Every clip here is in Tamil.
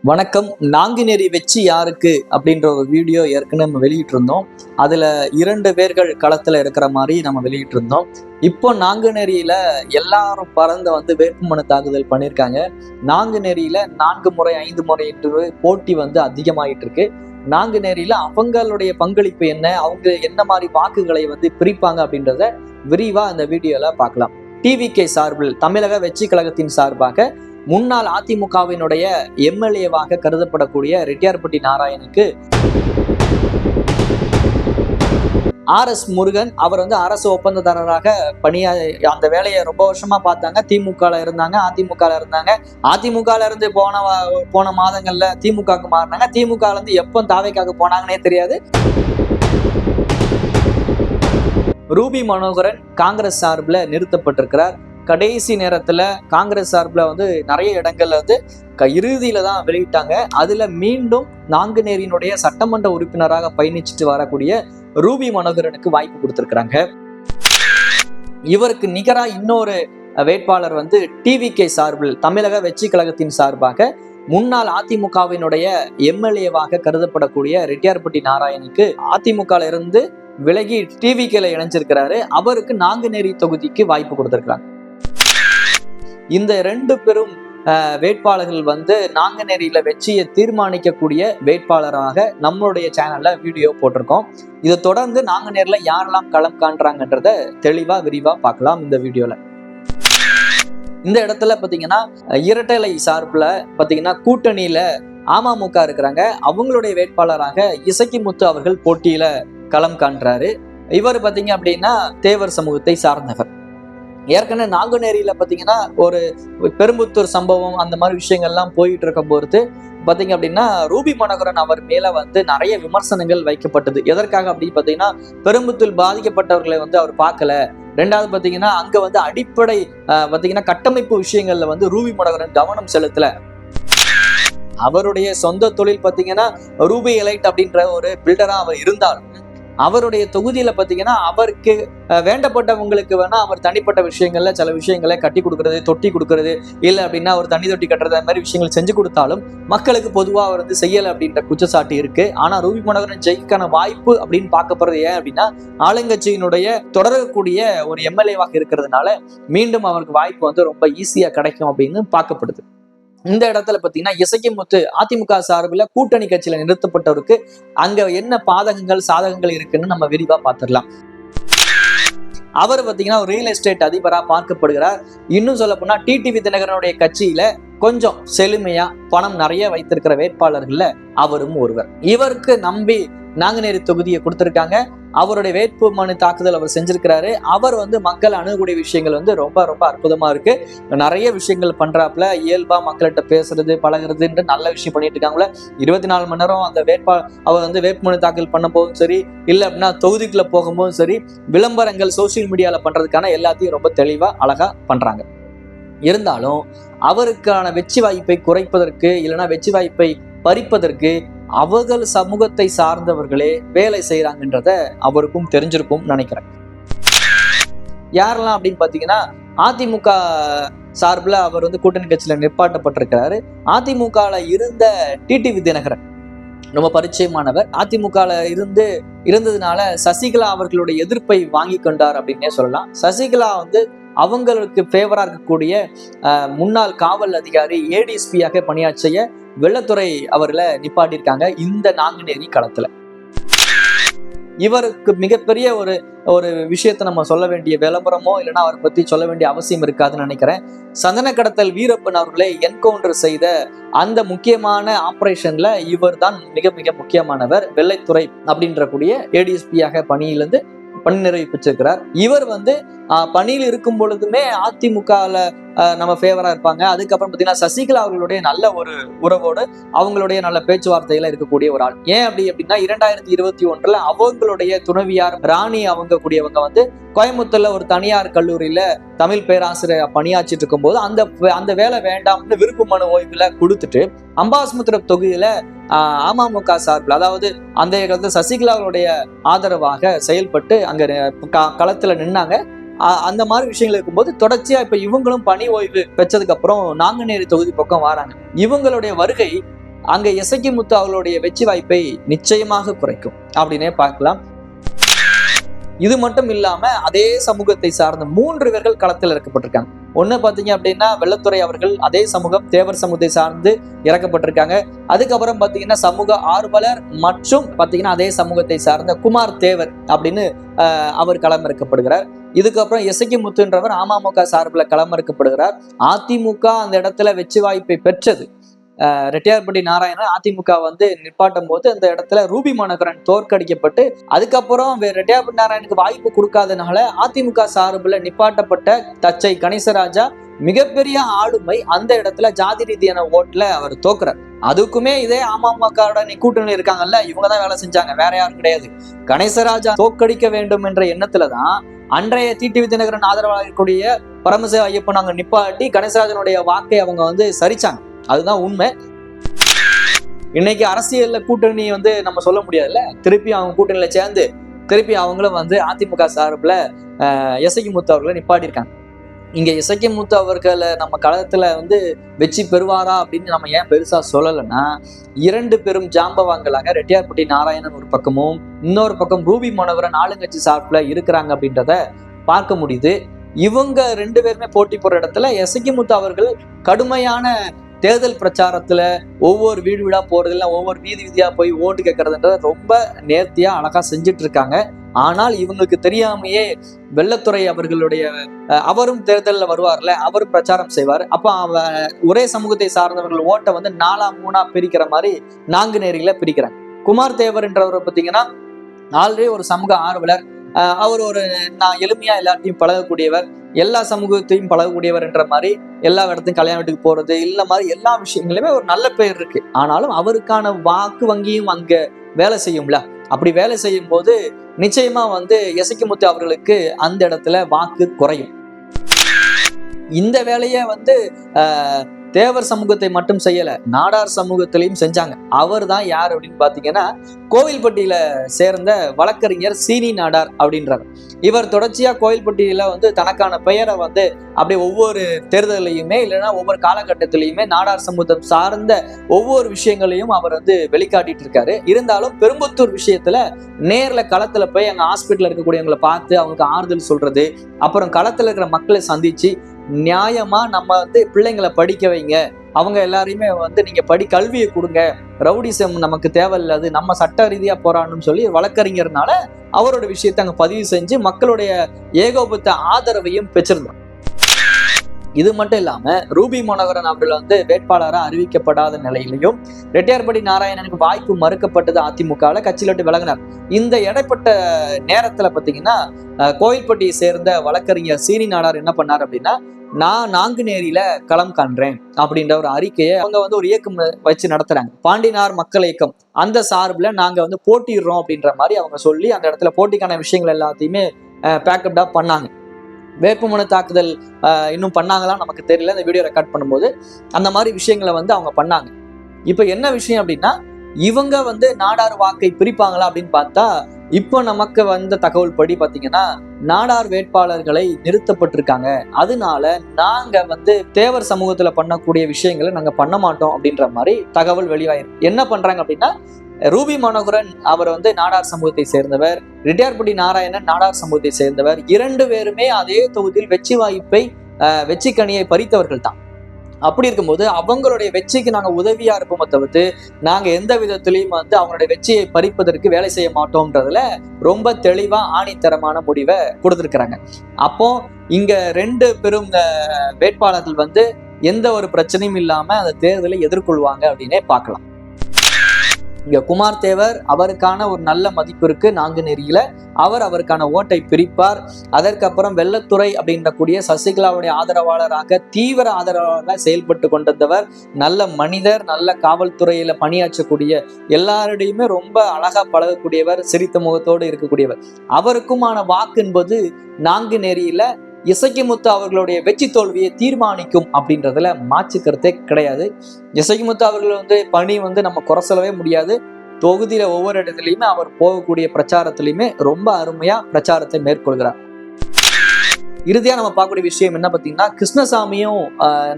வணக்கம். நாங்குநேரி வெற்றி யாருக்கு அப்படின்ற ஒரு வீடியோ ஏற்கனவே நம்ம வெளியிட்டு இருந்தோம். அதுல 2 பேர்கள் களத்துல இருக்கிற மாதிரி நம்ம வெளியிட்டு இருந்தோம். இப்போ நாங்குநேரியில எல்லாரும் பறந்து வேட்புமனு தாக்குதல் பண்ணியிருக்காங்க. நாங்குநேரியில 4 முறை 5 முறை போட்டி அதிகமாயிட்டு இருக்கு. நாங்குநேரியில அவங்களுடைய பங்களிப்பு என்ன, அவங்க என்ன மாதிரி வாக்குகளை பிரிப்பாங்க அப்படின்றத விரிவா இந்த வீடியோல பார்க்கலாம். டிவிகே சார்பில், தமிழக வெற்றி கழகத்தின் சார்பாக முன்னாள் அதிமுகவினுடைய எம்எல்ஏவாக கருதப்படக்கூடிய ரெட்டியார்பட்டி நாராயணுக்கு ஆர்.எஸ். முருகன் அவர் அரசு ஒப்பந்ததாரராக அந்த வேலையை ரொம்ப வருஷமா பார்த்தாங்க. திமுகல இருந்தாங்க, அதிமுகல இருந்தாங்க. அதிமுகல இருந்து போன மாதங்கள்ல திமுகவுக்கு மாறினாங்க. திமுகல இருந்து எப்போ தாவேக்காக்கு போனாங்கன்னே தெரியாது. ரூபி மனோகரன் காங்கிரஸ் சார்பில் நிறுத்தப்பட்டிருக்கிறார். கடைசி நேரத்துல காங்கிரஸ் சார்பில் நிறைய இடங்கள்ல இறுதியில தான் வெளியிட்டாங்க. அதுல மீண்டும் நாங்குநேரியினுடைய சட்டமன்ற உறுப்பினராக பயணிச்சுட்டு வரக்கூடிய ரூபி மனோகரனுக்கு வாய்ப்பு கொடுத்திருக்கிறாங்க. இவருக்கு நிகரா இன்னொரு வேட்பாளர் டிவிகே சார்பில், தமிழக வெற்றி கழகத்தின் சார்பாக முன்னாள் அதிமுகவினுடைய எம்எல்ஏவாக கருதப்படக்கூடிய ரெட்டியார்பட்டி நாராயணுக்கு அதிமுக இருந்து விலகி டிவிகேல இணைஞ்சிருக்கிறாரு. அவருக்கு நாங்குநேரி தொகுதிக்கு வாய்ப்பு கொடுத்திருக்கிறாங்க. இந்த 2 பெரும் வேட்பாளர்கள் நாங்குநேரியில வெற்றியை தீர்மானிக்கக்கூடிய வேட்பாளராக நம்மளுடைய சேனல்ல வீடியோ போட்டிருக்கோம். இதை தொடர்ந்து நாங்குநேரில யாரெல்லாம் களம் காண்றாங்கன்றத தெளிவா விரிவா பார்க்கலாம் இந்த வீடியோல. இந்த இடத்துல பாத்தீங்கன்னா இரட்டை சார்பில் பாத்தீங்கன்னா கூட்டணியில அமமுக இருக்கிறாங்க. அவங்களுடைய வேட்பாளராக இசக்கிமுத்து அவர்கள் போட்டியில களம் காண்றாரு. இவர் பாத்தீங்க அப்படின்னா தேவர் சமூகத்தை சார்ந்தவர். ஏற்கனவே நாங்குநேரியில பாத்தீங்கன்னா ஒரு பெரும்புத்தூர் சம்பவம் அந்த மாதிரி விஷயங்கள்லாம் போயிட்டு இருக்கும் போது பாத்தீங்க அப்படின்னா ரூபி மனோகரன் அவர் மேல நிறைய விமர்சனங்கள் வைக்கப்பட்டது. எதற்காக அப்படின்னு பாத்தீங்கன்னா, பெரும்புத்தூர் பாதிக்கப்பட்டவர்களை அவர் பார்க்கல. 2வது பாத்தீங்கன்னா அங்க அடிப்படை பாத்தீங்கன்னா கட்டமைப்பு விஷயங்கள்ல ரூபி மனோகரன் கவனம் செலுத்தல. அவருடைய சொந்த தொழில் பாத்தீங்கன்னா ரூபி எலைட் அப்படின்ற ஒரு பில்டரா அவர் இருந்தாலும், அவருடைய தொகுதியில பாத்தீங்கன்னா அவருக்கு வேண்டப்பட்டவங்களுக்கு வேணா அவர் தனிப்பட்ட விஷயங்கள்ல சில விஷயங்களை கட்டி கொடுக்கறது, தொட்டி கொடுக்கறது, இல்ல அப்படின்னா ஒரு தண்ணி தொட்டி கட்டுறது, அந்த மாதிரி விஷயங்கள் செஞ்சு கொடுத்தாலும் மக்களுக்கு பொதுவா அவர் செய்யல அப்படின்ற குற்றச்சாட்டு இருக்கு. ஆனா ரூபி மனோகரன் ஜெயிக்கான வாய்ப்பு அப்படின்னு பார்க்கப்படுறது ஏன் அப்படின்னா, ஆளுங்கட்சியினுடைய தொடரக்கூடிய ஒரு எம்எல்ஏவாக இருக்கிறதுனால மீண்டும் அவருக்கு வாய்ப்பு ரொம்ப ஈஸியா கிடைக்கும் அப்படின்னு பார்க்கப்படுது. இந்த இடத்துல பாத்தீங்கன்னா இசக்கிமுத்து அதிமுக சார்பில் கூட்டணி கட்சியில நிறுத்தப்பட்டவருக்கு அங்க என்ன பாதகங்கள் சாதகங்கள் இருக்குன்னு நம்ம விரிவா பார்த்துடலாம். அவர் பாத்தீங்கன்னா ஒரு ரியல் எஸ்டேட் அதிபரா பார்க்கப்படுகிறார். இன்னும் சொல்ல போனா டிடிவி தினகரனுடைய கட்சியில கொஞ்சம் செழுமையா பணம் நிறைய வைத்திருக்கிற வேட்பாளர்கள்ல அவரும் ஒருவர். இவருக்கு நம்பி நாங்குநேரி தொகுதியை கொடுத்திருக்காங்க. அவருடைய வேட்பு மனு தாக்குதல் அவர் செஞ்சிருக்கிறாரு. அவர் மக்கள் அணுகக்கூடிய விஷயங்கள் ரொம்ப ரொம்ப அற்புதமா இருக்கு. நிறைய விஷயங்கள் பண்றாப்புல, இயல்பா மக்கள்கிட்ட பேசுறது பழகுறதுன்ற நல்ல விஷயம் பண்ணிட்டு இருக்காங்களே. 24 மணி நேரம் அந்த அவர் வேட்புமனு தாக்கல் பண்ண போதும் சரி, இல்ல அப்படின்னா தொகுதிக்குள்ள போகும்போதும் சரி, விளம்பரங்கள் சோசியல் மீடியால பண்றதுக்கான எல்லாத்தையும் ரொம்ப தெளிவா அழகா பண்றாங்க. இருந்தாலும் அவருக்கான வெற்றி வாய்ப்பை குறைப்பதற்கு, இல்லைன்னா வெற்றி வாய்ப்பை பறிப்பதற்கு அவர்கள் சமூகத்தை சார்ந்தவர்களே வேலை செய்யறாங்கன்றத அவருக்கும் தெரிஞ்சிருக்கும் நினைக்கிறேன். யாரெல்லாம் அப்படின்னு பாத்தீங்கன்னா, அதிமுக சார்பில் அவர் கூட்டணி கட்சியில நிப்பாட்டப்பட்டிருக்கிறாரு. அதிமுகல இருந்த டிடிவி தினகரன் ரொம்ப பரிச்சயமானவர். அதிமுகல இருந்ததுனால சசிகலா அவர்களுடைய எதிர்ப்பை வாங்கி கொண்டார் அப்படின்னே சொல்லலாம். சசிகலா அவங்களுக்கு ஃபேவரா இருக்கக்கூடிய முன்னாள் காவல் அதிகாரி ஏடிஎஸ்பியாக பணியாற்றிய வெள்ளத்துறை அவர்களை நிப்பாட்டியிருக்காங்க இந்த நாங்குநேரி களத்துல. இவருக்கு மிகப்பெரிய ஒரு விஷயத்த நம்ம சொல்ல வேண்டிய விளம்பரமோ இல்லைன்னா அவரை பத்தி சொல்ல வேண்டிய அவசியம் இருக்காதுன்னு நினைக்கிறேன். சந்தன கடத்தல் வீரப்பன் அவர்களை என்கவுண்டர் செய்த அந்த முக்கியமான ஆபரேஷன்ல இவர் தான் மிக மிக முக்கியமானவர். வெள்ளைத்துறை அப்படின்ற கூடிய ஏடிஎஸ்பியாக பணி நிறைவு பெற்றிருக்கிறார். இவர் பணியில் இருக்கும் பொழுதுமே அதிமுகல நம்ம ஃபேவரா இருப்பாங்க. அதுக்கப்புறம் பாத்தீங்கன்னா சசிகலா அவர்களுடைய நல்ல ஒரு உறவோடு அவங்களுடைய நல்ல பேச்சுவார்த்தையில இருக்கக்கூடிய ஒரு ஆள். ஏன் அப்படின்னா 2021 அவங்களுடைய துணைவியார் ராணி அவங்க கூடியவங்க கோயம்புத்தூர்ல ஒரு தனியார் கல்லூரியில தமிழ் பேராசிரியர் பணியாற்றிட்டு இருக்கும் போது அந்த வேலை வேண்டாம்னு விருப்பு மனு ஓய்வுல கொடுத்துட்டு அம்பாசமுத்திரம் தொகுதியில அமமுக சார்பில், அதாவது அந்த காலத்துல சசிகலா அவருடைய ஆதரவாக செயல்பட்டு அங்க களத்துல நின்னாங்க. அந்த மாதிரி விஷயங்கள் இருக்கும்போது தொடர்ச்சியா இப்ப இவங்களும் பணி ஓய்வு பெற்றதுக்கு அப்புறம் நாங்குநேரி தொகுதி பக்கம் வராங்க. இவங்களுடைய வருகை அங்க இசக்கி முத்து அவர்களுடைய வெற்றி வாய்ப்பை நிச்சயமாக குறைக்கும் அப்படின்னே பார்க்கலாம். இது மட்டும் இல்லாம அதே சமூகத்தை சார்ந்த 3 பேர்கள் களத்தில் இறக்கப்பட்டிருக்காங்க. ஒண்ணு பாத்தீங்க அப்படின்னா வெள்ளத்துறை அவர்கள் அதே சமூகம் தேவர் சமூகத்தை சார்ந்து இறக்கப்பட்டிருக்காங்க. அதுக்கப்புறம் பாத்தீங்கன்னா சமூக ஆர்வலர் மற்றும் பாத்தீங்கன்னா அதே சமூகத்தை சார்ந்த குமார் தேவர் அப்படின்னு அவர் களமிறக்கப்படுகிறார். இதுக்கப்புறம் இசக்கி முத்துன்றவர் அமமுக சார்பில் களமிறக்கப்படுகிறார். அதிமுக அந்த இடத்துல வெற்றி வாய்ப்பை பெற்றது. ரெட்டியார்பட்டி நாராயணன் அதிமுக வந்து நிப்பாட்டும் போது அந்த இடத்துல ரூபி மனோகரன் தோற்கடிக்கப்பட்டு அதுக்கப்புறம் ரெட்டியார்பட்டி நாராயணனுக்கு வாய்ப்பு கொடுக்காதனால அதிமுக சார்பில் நிப்பாட்டப்பட்ட தச்சை கணேசராஜா மிகப்பெரிய ஆளுமை அந்த இடத்துல ஜாதி ரீதியான ஓட்டுல அவர் தோக்குறார். அதுக்குமே இதே அமமுக கூட்டணி இருக்காங்கல்ல, இவங்கதான் வேலை செஞ்சாங்க, வேற யாரும் கிடையாது. கணேசராஜா தோற்கடிக்க வேண்டும் என்ற எண்ணத்துலதான் அன்றைய டிடிவி தினகரன் ஆதரவாக இருக்கக்கூடிய பரமசிவ ஐயப்பன் அங்க நிப்பாட்டி கணேசராஜனுடைய வாக்கை அவங்க வந்து சரிச்சாங்க. அதுதான் உண்மை. இன்னைக்கு அரசியல்ல கூட்டணி வந்து நம்ம சொல்ல முடியாதுல்ல, திருப்பி அவங்க கூட்டணியில சேர்ந்து திருப்பி அவங்களும் வந்து அதிமுக சார்பில் இசக்கி முத்து அவர்களை நிப்பாட்டி இருக்காங்க. இங்க இசக்கி முத்து அவர்களை நம்ம களத்துல வந்து வெற்றி பெறுவாரா அப்படின்னு நம்ம ஏன் பெருசா சொல்லலைன்னா, 2 பெரும் ஜாம்பவான்களாக ரெட்டியார்பட்டி நாராயணன் ஒரு பக்கமும் இன்னொரு பக்கம் ரூபி மனோகரன் ஆளுங்கட்சி சார்பில் இருக்கிறாங்க அப்படின்றத பார்க்க முடியுது. இவங்க 2 பேருமே போட்டி போற இடத்துல இசக்கி முத்து அவர்கள் கடுமையான தேர்தல் பிரச்சாரத்துல ஒவ்வொரு வீடு வீடா போறதுல ஒவ்வொரு வீதி வீதியா போய் ஓட்டு கேட்கறதுன்றத ரொம்ப நேர்த்தியா அழகா செஞ்சுட்டு இருக்காங்க. ஆனால் இவங்களுக்கு தெரியாமையே வெள்ளத்துறை அவர்களுடைய அவரும் தேர்தலில் வருவார்ல, அவரும் பிரச்சாரம் செய்வார். அப்ப ஒரே சமூகத்தை சார்ந்தவர்கள் ஓட்டை வந்து 4-3 பிரிக்கிற மாதிரி நாங்குநேரியில பிரிக்கிறாங்க. குமார் தேவர்ன்றவரை பார்த்தீங்கன்னா ஆல்ரெடி ஒரு சமூக ஆர்வலர், அவர் ஒரு எளிமையா எல்லாத்தையும் பழகக்கூடியவர், எல்லா சமூகத்தையும் பழகக்கூடியவர் என்ற மாதிரி எல்லா இடத்தையும் கல்யாண வீட்டுக்கு போறது இல்ல மாதிரி எல்லா விஷயங்களுமே ஒரு நல்ல பெயர் இருக்கு. ஆனாலும் அவருக்கான வாக்கு வங்கியும் அங்க வேலை செய்யும்ல. அப்படி வேலை செய்யும் போது நிச்சயமா வந்து இசக்கி முத்து அவர்களுக்கு அந்த இடத்துல வாக்கு குறையும். இந்த வேலையை வந்து தேவர் சமூகத்தை மட்டும் செய்யல, நாடார் சமூகத்திலையும் செஞ்சாங்க. அவர் தான் யார் அப்படின்னு பாத்தீங்கன்னா கோவில்பட்டியில சேர்ந்த வழக்கறிஞர் சீனி நாடார் அப்படின்றவர். இவர் தொடர்ச்சியா கோவில்பட்டியில வந்து தனக்கான பெயரை வந்து அப்படியே ஒவ்வொரு தேர்தலையுமே இல்லைன்னா ஒவ்வொரு காலகட்டத்திலையுமே நாடார் சமூகம் சார்ந்த ஒவ்வொரு விஷயங்களையும் அவர் வந்து வெளிக்காட்டிட்டு இருக்காரு. இருந்தாலும் பெரும்புத்தூர் விஷயத்துல நேர்ல களத்துல போய் அங்க ஹாஸ்பிட்டல்ல இருக்கக்கூடியவங்களை பார்த்து அவங்களுக்கு ஆறுதல் சொல்றது, அப்புறம் களத்துல இருக்கிற மக்களை சந்திச்சு நியாயமா நம்ம வந்து பிள்ளைங்களை படிக்க வைங்க, அவங்க எல்லாரையுமே வந்து நீங்க கல்வியை கொடுங்க, ரவுடிசம் நமக்கு தேவையில்லாது, நம்ம சட்ட ரீதியா போராடணும்னு சொல்லி வழக்கறிஞர்னால அவரோட விஷயத்தை அங்க பதிவு செஞ்சு மக்களுடைய ஏகோபத்த ஆதரவையும் பெற்றிருந்தார். இது மட்டும் இல்லாம ரூபி மனோகரன் அவர்கள் வந்து வேட்பாளராக அறிவிக்கப்படாத நிலையிலையும் ரெட்டியார்பட்டி நாராயணனுக்கு வாய்ப்பு மறுக்கப்பட்டது. அதிமுகவில் கட்சியில விட்டு விலகினார். இந்த இடைப்பட்ட நேரத்துல பாத்தீங்கன்னா கோயில்பட்டியை சேர்ந்த வழக்கறிஞர் சீனி நாடார் என்ன பண்ணார் அப்படின்னா, நான் நாங்குநேரியில களம் காண்றேன் அப்படின்ற ஒரு அறிக்கையை அவங்க வந்து ஒரு இயக்கம் வச்சு நடத்துறாங்க. பாண்டினார் மக்கள் இயக்கம் அந்த சார்பில் நாங்க வந்து போட்டிடுறோம் அப்படின்ற மாதிரி அவங்க சொல்லி அந்த இடத்துல போட்டிக்கான விஷயங்கள் எல்லாத்தையுமே பேக்கப்டா பண்ணாங்க. வேட்புமனு தாக்குதல் இன்னும் பண்ணாங்களா நமக்கு தெரியல, இந்த வீடியோ ரெக்கார்ட் பண்ணும்போது அந்த மாதிரி விஷயங்களை வந்து அவங்க பண்ணாங்க. இப்ப என்ன விஷயம் அப்படின்னா, இவங்க வந்து நாடார் வாக்கை பிரிப்பாங்களா அப்படின்னு பார்த்தா இப்போ நமக்கு வந்த தகவல் படி பாத்தீங்கன்னா நாடார் வேட்பாளர்களை நிறுத்தப்பட்டிருக்காங்க. அதனால நாங்க வந்து தேவர் சமூகத்துல பண்ணக்கூடிய விஷயங்களை நாங்க பண்ண மாட்டோம் அப்படின்ற மாதிரி தகவல் வெளியாயிருக்கு. என்ன பண்றாங்க அப்படின்னா, ரூபி மனோகரன் அவர் வந்து நாடார் சமூகத்தை சேர்ந்தவர், ரெட்டியார்பட்டி நாராயணன் நாடார் சமூகத்தை சேர்ந்தவர். 2 பேருமே அதே தொகுதியில் வெற்றி வாய்ப்பை வெற்றி கனியை பறித்தவர்கள் தான். அப்படி இருக்கும்போது அவங்களுடைய வெற்றிக்கு நாங்க உதவியா இருப்போமே தவிர்த்து நாங்க எந்த விதத்திலையும் வந்து அவங்களுடைய வெற்றியை பறிப்பதற்கு வேலை செய்ய மாட்டோம்ன்றதுல ரொம்ப தெளிவா ஆணித்தரமான முடிவை கொடுத்திருக்கிறாங்க. அப்போ இங்க 2 பெரும் வேட்பாளர்கள் வந்து எந்த ஒரு பிரச்சனையும் இல்லாம அந்த தேர்தலை எதிர்கொள்வாங்க அப்படின்னே பார்க்கலாம். இங்க குமார் தேவர் அவருக்கான ஒரு நல்ல மதிப்பு இருக்கு நாங்குநேரியில, அவருக்கான ஓட்டை பிரிப்பார். அதற்கப்புறம் வெள்ளத்துறை அப்படின்ற கூடிய சசிகலாவுடைய ஆதரவாளராக தீவிர ஆதரவாளராக செயல்பட்டு கொண்டிருந்தவர், நல்ல மனிதர், நல்ல காவல்துறையில பணியாற்றக்கூடிய எல்லாருடையுமே ரொம்ப அழகா பழகக்கூடியவர், சிரித்த முகத்தோடு இருக்கக்கூடியவர். அவருக்குமான வாக்கு என்பது நாங்குநேரியில இசக்கி முத்து அவர்களுடைய வெற்றி தோல்வியை தீர்மானிக்கும் அப்படின்றதுல மாற்று கருத்தே கிடையாது. இசக்கி முத்து அவர்கள் வந்து பணி வந்து நம்ம குறை சொல்லவே முடியாது. தொகுதியில ஒவ்வொரு இடத்துலையுமே அவர் போகக்கூடிய பிரச்சாரத்திலையுமே ரொம்ப அருமையா பிரச்சாரத்தை மேற்கொள்கிறார். இறுதியா நம்ம பார்க்கக்கூடிய விஷயம் என்ன பார்த்தீங்கன்னா, கிருஷ்ணசாமியும்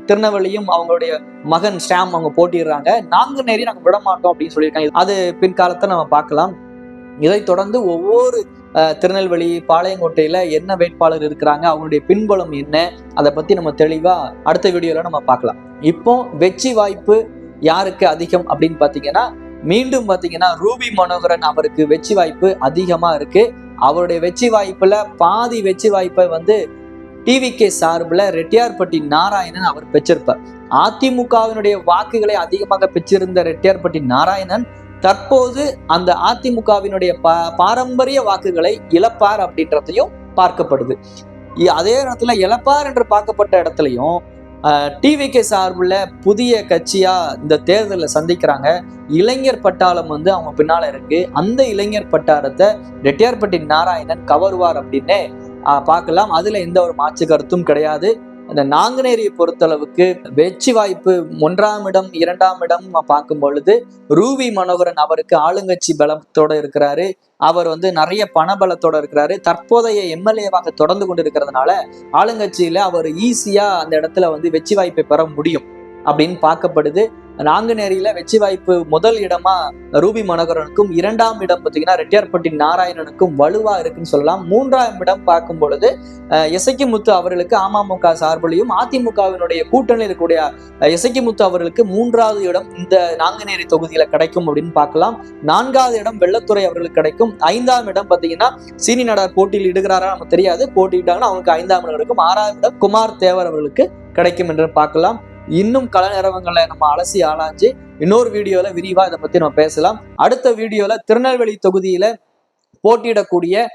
திருநெல்வேலியும் அவங்களுடைய மகன் ஷாம் அவங்க போட்டிடுறாங்க. நாங்குநேரி நாங்க விட மாட்டோம் அப்படின்னு சொல்லியிருக்காங்க. அது பின்காலத்தை நம்ம பார்க்கலாம். இதைத் தொடர்ந்து ஒவ்வொரு திருநெல்வேலி, பாளையங்கோட்டையில என்ன வேட்பாளர் இருக்கிறாங்க, அவங்களுடைய பின்புலம் என்ன, அதை பத்தி நம்ம தெளிவா அடுத்த வீடியோல நம்ம பார்க்கலாம். இப்போ வெற்றி வாய்ப்பு யாருக்கு அதிகம் அப்படின்னு பாத்தீங்கன்னா, மீண்டும் பாத்தீங்கன்னா ரூபி மனோகரன் அவருக்கு வெற்றி வாய்ப்பு அதிகமா இருக்கு. அவருடைய வெற்றி வாய்ப்புல பாதி வெற்றி வாய்ப்பை வந்து டிவிகே சார்பில் ரெட்டியார்பட்டி நாராயணன் அவர் பெற்றிருப்பார். அதிமுகவினுடைய வாக்குகளை அதிகமாக பெற்றிருந்த ரெட்டியார்பட்டி நாராயணன் தற்போது அந்த அதிமுகவினுடைய பாரம்பரிய வாக்குகளை இழப்பார் அப்படின்றதையும் பார்க்கப்படுது. அதே இடத்துல இழப்பார் என்று பார்க்கப்பட்ட இடத்துலையும் டிவிகே சார்பில் புதிய கட்சியா இந்த தேர்தலில் சந்திக்கிறாங்க. இளைஞர் பட்டாளம் வந்து அவங்க பின்னால இருக்கு. அந்த இளைஞர் பட்டாளத்தை ரெட்டியார்பட்டி நாராயணன் கவருவார் அப்படின்னு பார்க்கலாம். அதுல எந்த ஒரு மாற்று கருத்தும் கிடையாது. அந்த நாங்குநேரியை பொறுத்தளவுக்கு வெற்றி வாய்ப்பு 1ஆம் இடம் 2ஆம் இடம் பார்க்கும் பொழுது ரூபி மனோகரன் அவருக்கு ஆளுங்கட்சி பலத்தோட இருக்கிறாரு. அவர் வந்து நிறைய பணபலத்தோட இருக்கிறாரு. தற்போதைய எம்எல்ஏவாக தொடர்ந்து கொண்டு இருக்கிறதுனால ஆளுங்கட்சியில அவர் ஈஸியா அந்த இடத்துல வந்து வெற்றி வாய்ப்பை பெற முடியும் அப்படின்னு பார்க்கப்படுது. நாங்குநேரியில வெற்றி வாய்ப்பு முதல் இடமா ரூபி மனோகரனுக்கும், 2ஆம் இடம் பார்த்தீங்கன்னா ரெட்டியார்பட்டி நாராயணனுக்கும் வலுவா இருக்குன்னு சொல்லலாம். 3ஆம் இடம் பார்க்கும் பொழுது எசக்கிமுத்து அவர்களுக்கு அமமுக சார்பிலையும், அதிமுகவினுடைய கூட்டணியில் இருக்கக்கூடிய எசக்கிமுத்து அவர்களுக்கு 3வது இடம் இந்த நாங்குநேரி தொகுதியில கிடைக்கும் அப்படின்னு பார்க்கலாம். 4வது இடம் வெள்ளத்துறை அவர்களுக்கு கிடைக்கும். 5ஆம் இடம் பார்த்தீங்கன்னா சீனி நாடார் போட்டியில் இடுகிறாரா நமக்கு தெரியாது. போட்டியிட்டாங்கன்னா அவங்களுக்கு 5ஆம் இடம் கிடைக்கும். 6ஆம் இடம் குமார் தேவர் அவர்களுக்கு கிடைக்கும் என்று பார்க்கலாம். இன்னும் கள நிறவங்களை நம்ம அலசி ஆளாஞ்சு இன்னொரு வீடியோல விரிவா இதை பத்தி நம்ம பேசலாம். அடுத்த வீடியோல திருநெல்வேலி தொகுதியில போட்டியிடக்கூடிய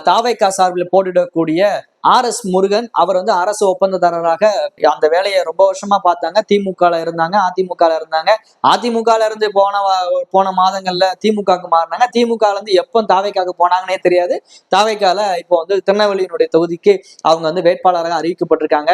தாவைக்கா சார்பில் போட்டியிடக்கூடிய RS முருகன் அவர் வந்து அரசு ஒப்பந்ததாரராக அந்த வேலையை ரொம்ப வருஷமா பார்த்தாங்க. திமுகல இருந்தாங்க, அதிமுகல இருந்தாங்க. அதிமுகல இருந்து போன மாதங்கள்ல திமுகவுக்கு மாறினாங்க. திமுகல இருந்து எப்போ தாவைக்காக்கு போனாங்கன்னே தெரியாது. தாவைக்கால இப்போ வந்து திருநெல்வேலியினுடைய தொகுதிக்கு அவங்க வந்து வேட்பாளராக அறிவிக்கப்பட்டிருக்காங்க.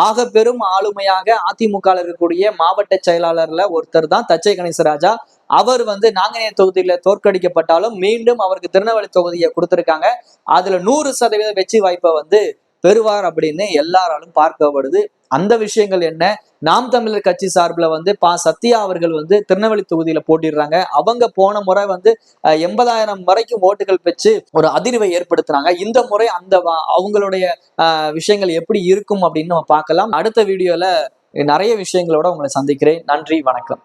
ஆக பெரும் ஆளுமையாக அதிமுகல இருக்கக்கூடிய மாவட்ட செயலாளர்ல ஒருத்தர் தான் தச்சை கணேசராஜா. அவர் வந்து நாங்குநேரி தொகுதியில தோற்கடிக்கப்பட்டாலும் மீண்டும் அவருக்கு திருநெல்வேலி தொகுதியை கொடுத்திருக்காங்க. அதுல 100% வெற்றி வாய்ப்பை வந்து பெறுவார் அப்படின்னு எல்லாராலும் பார்க்கப்படுது. அந்த விஷயங்கள் என்ன, நாம் தமிழர் கட்சி சார்பில் வந்து சத்யா அவர்கள் வந்து திருநெல்வேலி தொகுதியில போட்டிடுறாங்க. அவங்க போன முறை வந்து 80,000 வரைக்கும் ஓட்டுகள் பெற்று ஒரு அதிர்வை ஏற்படுத்துறாங்க. இந்த முறை அந்த அவங்களுடைய விஷயங்கள் எப்படி இருக்கும் அப்படின்னு நம்ம பார்க்கலாம். அடுத்த வீடியோல நிறைய விஷயங்களோட உங்களை சந்திக்கிறேன். நன்றி, வணக்கம்.